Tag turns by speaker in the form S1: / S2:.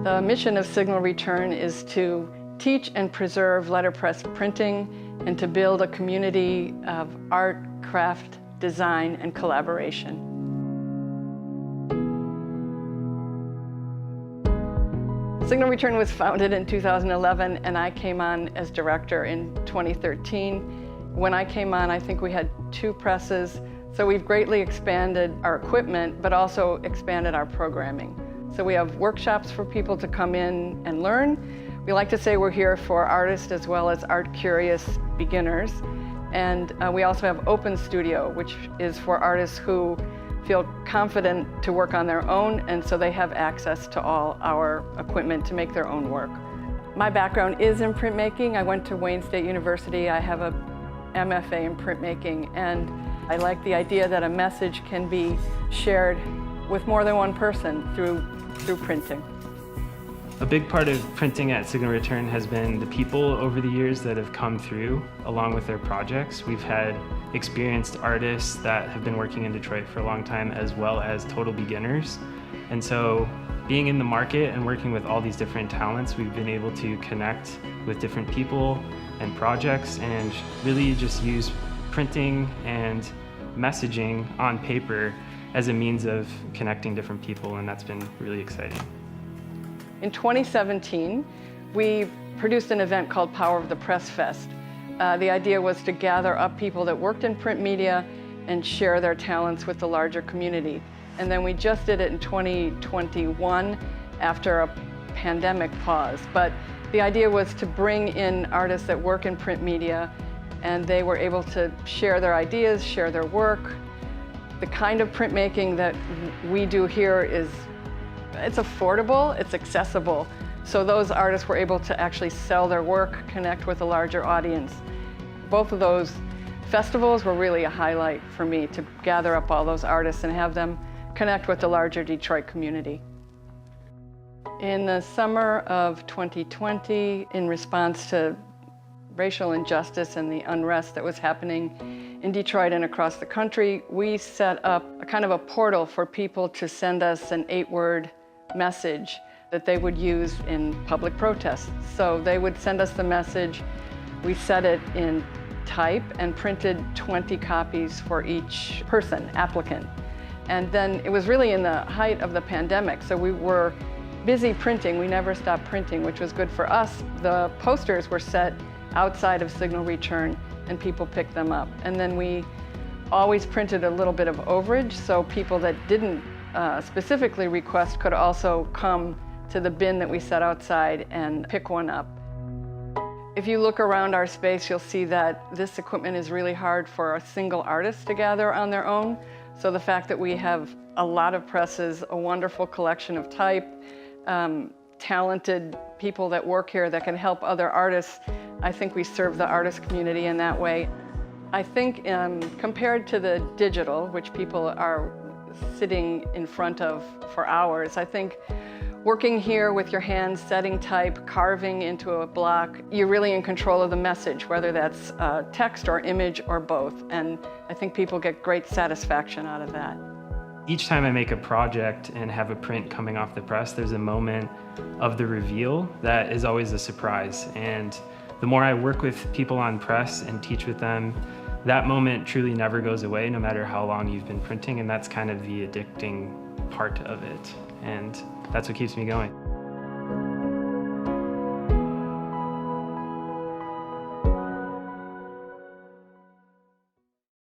S1: The mission of Signal Return is to teach and preserve letterpress printing and to build a community of art, craft, design, and collaboration. Signal Return was founded in 2011, and I came on as director in 2013. When I came on, I think we had 2 presses, so we've greatly expanded our equipment, but also expanded our programming. So we have workshops for people to come in and learn. We like to say we're here for artists as well as art-curious beginners. And we also have Open Studio, which is for artists who feel confident to work on their own, and so they have access to all our equipment to make their own work. My background is in printmaking. I went to Wayne State University. I have a MFA in printmaking, and I like the idea that a message can be shared with more than one person through printing.
S2: A big part of printing at Signal Return has been the people over the years that have come through along with their projects. We've had experienced artists that have been working in Detroit for a long time, as well as total beginners. And so being in the market and working with all these different talents, we've been able to connect with different people and projects and really just use printing and messaging on paper as a means of connecting different people, and that's been really exciting.
S1: In 2017, we produced an event called Power of the Press Fest. The idea was to gather up people that worked in print media and share their talents with the larger community. And then we just did it in 2021 after a pandemic pause. But the idea was to bring in artists that work in print media, and they were able to share their ideas, share their work. The kind of printmaking that we do here it's affordable, it's accessible. So those artists were able to actually sell their work, connect with a larger audience. Both of those festivals were really a highlight for me, to gather up all those artists and have them connect with the larger Detroit community. In the summer of 2020, in response to racial injustice and the unrest that was happening in Detroit and across the country, we set up a kind of a portal for people to send us an 8-word message that they would use in public protests. So they would send us the message, we set it in type and printed 20 copies for each person, applicant. And then it was really in the height of the pandemic, so we were busy printing. We never stopped printing, which was good for us. The posters were set outside of Signal Return, and people picked them up. And then we always printed a little bit of overage, so people that didn't specifically request could also come to the bin that we set outside and pick one up. If you look around our space, you'll see that this equipment is really hard for a single artist to gather on their own. So the fact that we have a lot of presses, a wonderful collection of type, talented people that work here that can help other artists, I think we serve the artist community in that way. I think compared to the digital, which people are sitting in front of for hours, I think working here with your hands, setting type, carving into a block, you're really in control of the message, whether that's text or image or both. And I think people get great satisfaction out of that.
S2: Each time I make a project and have a print coming off the press, there's a moment of the reveal that is always a surprise. And the more I work with people on press and teach with them, that moment truly never goes away, no matter how long you've been printing, and that's kind of the addicting part of it. And that's what keeps me going.